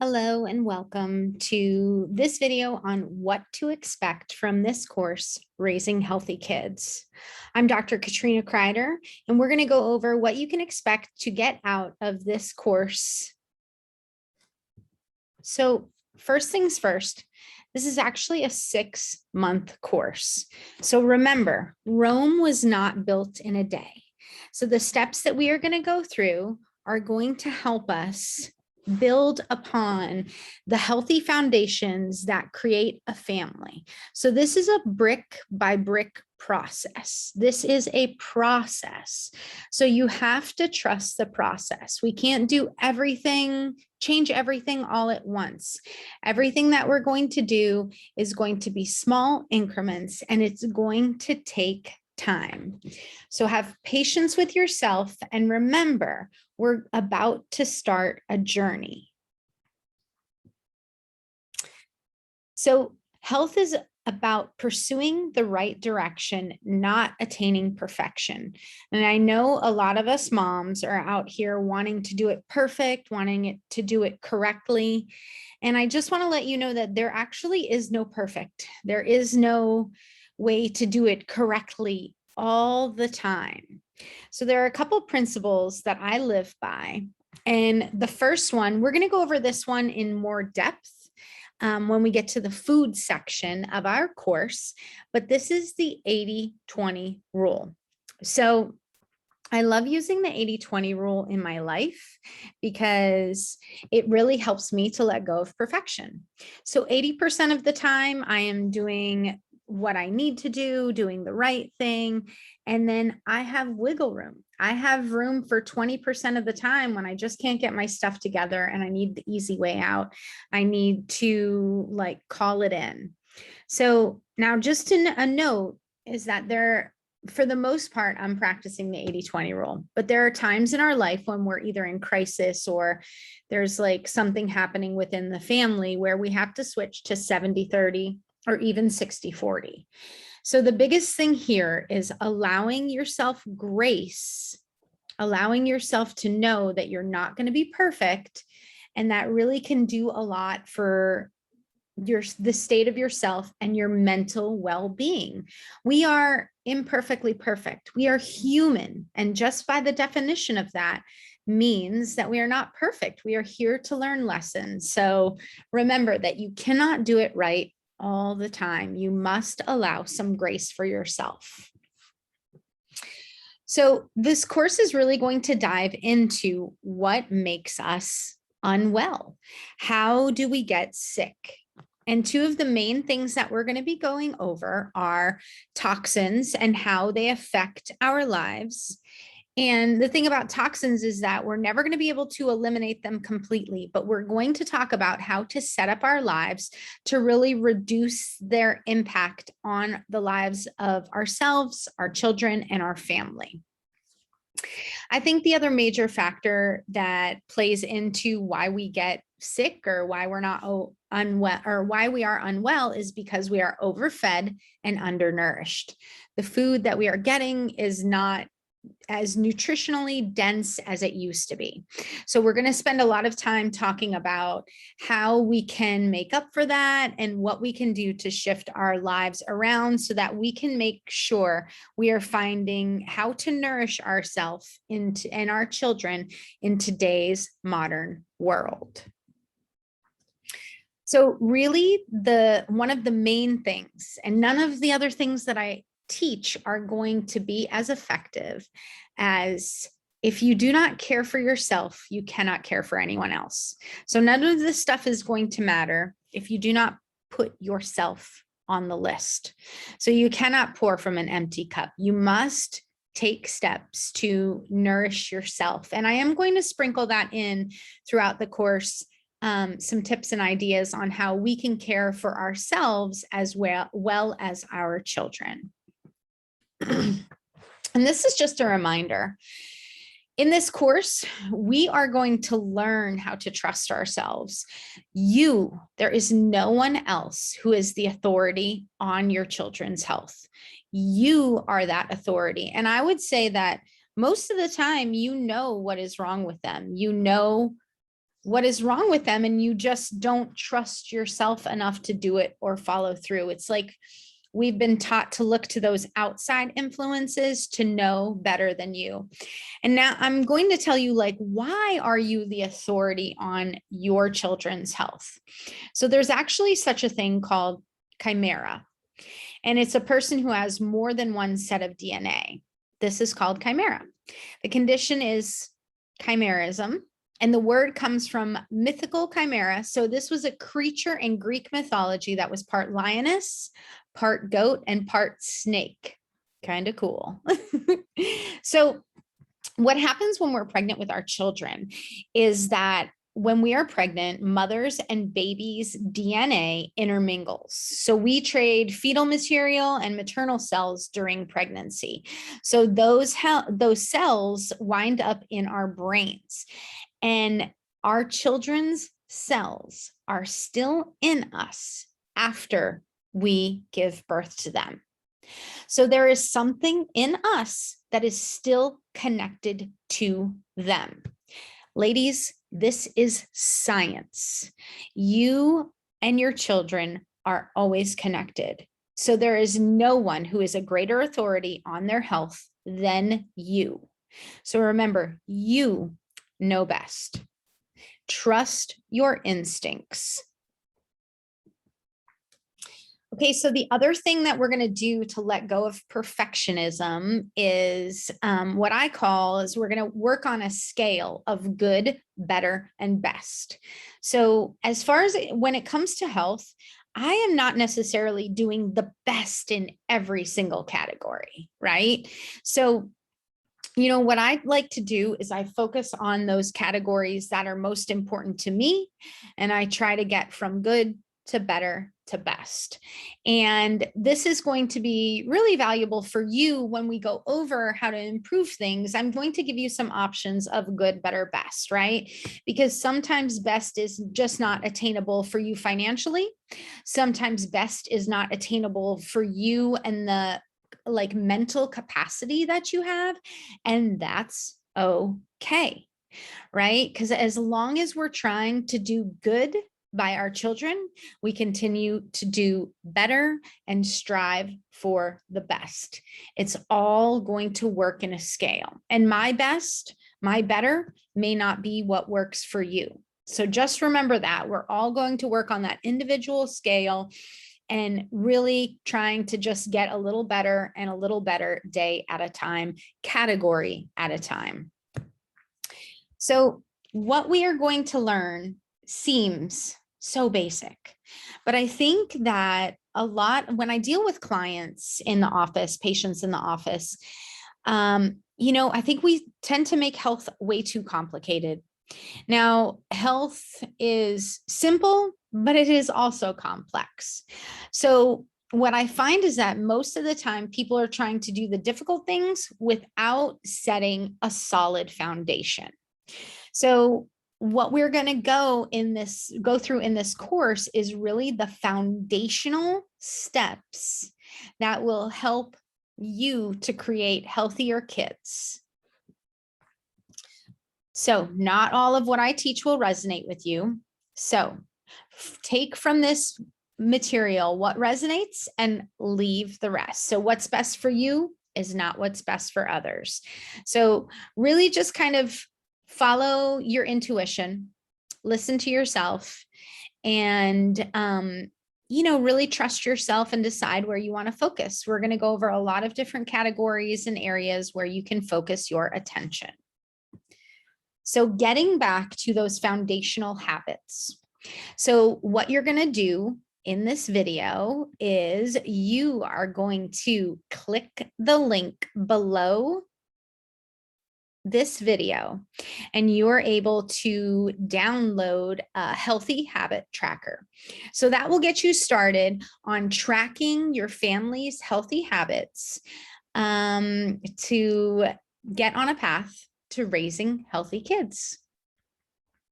Hello and welcome to this video on what to expect from this course, Raising Healthy Kids. I'm Dr. Katrina Kreider, and we're going to go over what you can expect to get out of this course. So first things first, this is actually a 6-month course. So remember, Rome was not built in a day. So the steps that we are going to go through are going to help us build upon the healthy foundations that create a family. So this is a brick by brick process. This is a process. So you have to trust the process. We can't do everything, change everything all at once. Everything that we're going to do is going to be small increments, and it's going to take time. So have patience with yourself and remember, we're about to start a journey. So health is about pursuing the right direction, not attaining perfection. And I know a lot of us moms are out here wanting to do it perfect, wanting it to do it correctly. And I just want to let you know that there actually is no perfect. There is no way to do it correctly all the time. So there are a couple of principles that I live by. And the first one, we're going to go over this one in more depth when we get to the food section of our course, but this is the 80-20 rule. So I love using the 80-20 rule in my life because it really helps me to let go of perfection. So 80% of the time I am doing what I need to do, doing the right thing. And then I have wiggle room. I have room for 20% of the time when I just can't get my stuff together and I need the easy way out. I need to call it in. So now just a note is that for the most part, I'm practicing the 80-20 rule, but there are times in our life when we're either in crisis or there's something happening within the family where we have to switch to 70-30 or even 60-40. So the biggest thing here is allowing yourself grace, allowing yourself to know that you're not going to be perfect. And that really can do a lot for the state of yourself and your mental well-being. We are imperfectly perfect. We are human. And just by the definition of that means that we are not perfect. We are here to learn lessons. So remember that you cannot do it right all the time. You must allow some grace for yourself. So this course is really going to dive into what makes us unwell. How do we get sick? And two of the main things that we're going to be going over are toxins and how they affect our lives. And the thing about toxins is that we're never going to be able to eliminate them completely, but we're going to talk about how to set up our lives to really reduce their impact on the lives of ourselves, our children, and our family. I think the other major factor that plays into why we get sick or why we're not unwell or why we are unwell is because we are overfed and undernourished. The food that we are getting is not as nutritionally dense as it used to be. So we're going to spend a lot of time talking about how we can make up for that and what we can do to shift our lives around so that we can make sure we are finding how to nourish ourselves and our children in today's modern world. So really one of the main things, and none of the other things that I teach are going to be as effective as if you do not care for yourself, you cannot care for anyone else. So none of this stuff is going to matter if you do not put yourself on the list. So you cannot pour from an empty cup. You must take steps to nourish yourself. And I am going to sprinkle that in throughout the course, some tips and ideas on how we can care for ourselves as well as our children. And this is just a reminder. In this course, we are going to learn how to trust ourselves. There is no one else who is the authority on your children's health. You are that authority. And I would say that most of the time, you know what is wrong with them. You know what is wrong with them, and you just don't trust yourself enough to do it or follow through. It's like we've been taught to look to those outside influences to know better than you. And now I'm going to tell you, like, why are you the authority on your children's health? So there's actually such a thing called chimera, and it's a person who has more than one set of DNA. This is called chimera. The condition is chimerism, and the word comes from mythical chimera. So this was a creature in Greek mythology that was part lioness, part goat, and part snake. Kind of cool. So what happens when we're pregnant with our children is that when we are pregnant, mothers and babies' DNA intermingles. So we trade fetal material and maternal cells during pregnancy. So those cells wind up in our brains, and our children's cells are still in us after we give birth to them. So there is something in us that is still connected to them. Ladies, this is science. You and your children are always connected. So there is no one who is a greater authority on their health than you. So remember, you know best. Trust your instincts. Okay, so the other thing that we're going to do to let go of perfectionism is what I call is we're going to work on a scale of good, better, and best. So as far as when it comes to health, I am not necessarily doing the best in every single category, right? So what I like to do is I focus on those categories that are most important to me, and I try to get from good to better to best. And this is going to be really valuable for you when we go over how to improve things. I'm going to give you some options of good, better, best, right? Because sometimes best is just not attainable for you financially. Sometimes best is not attainable for you and the mental capacity that you have. And that's okay, right? Because as long as we're trying to do good by our children, we continue to do better and strive for the best. It's all going to work in a scale. And my best, my better may not be what works for you. So just remember that we're all going to work on that individual scale and really trying to just get a little better and a little better day at a time, category at a time. So what we are going to learn seems so basic, but I think that a lot when I deal with clients in the office, patients in the office, I think we tend to make health way too complicated. Now, health is simple, but it is also complex. So what I find is that most of the time people are trying to do the difficult things without setting a solid foundation. So what we're going to go through in this course is really the foundational steps that will help you to create healthier kids. So not all of what I teach will resonate with you. So take from this material what resonates and leave the rest. So what's best for you is not what's best for others. So really just kind of follow your intuition, listen to yourself, and really trust yourself and decide where you want to focus. We're going to go over a lot of different categories and areas where you can focus your attention. So getting back to those foundational habits. So what you're going to do in this video is you are going to click the link below this video, and you're able to download a healthy habit tracker. So that will get you started on tracking your family's healthy habits to get on a path to raising healthy kids.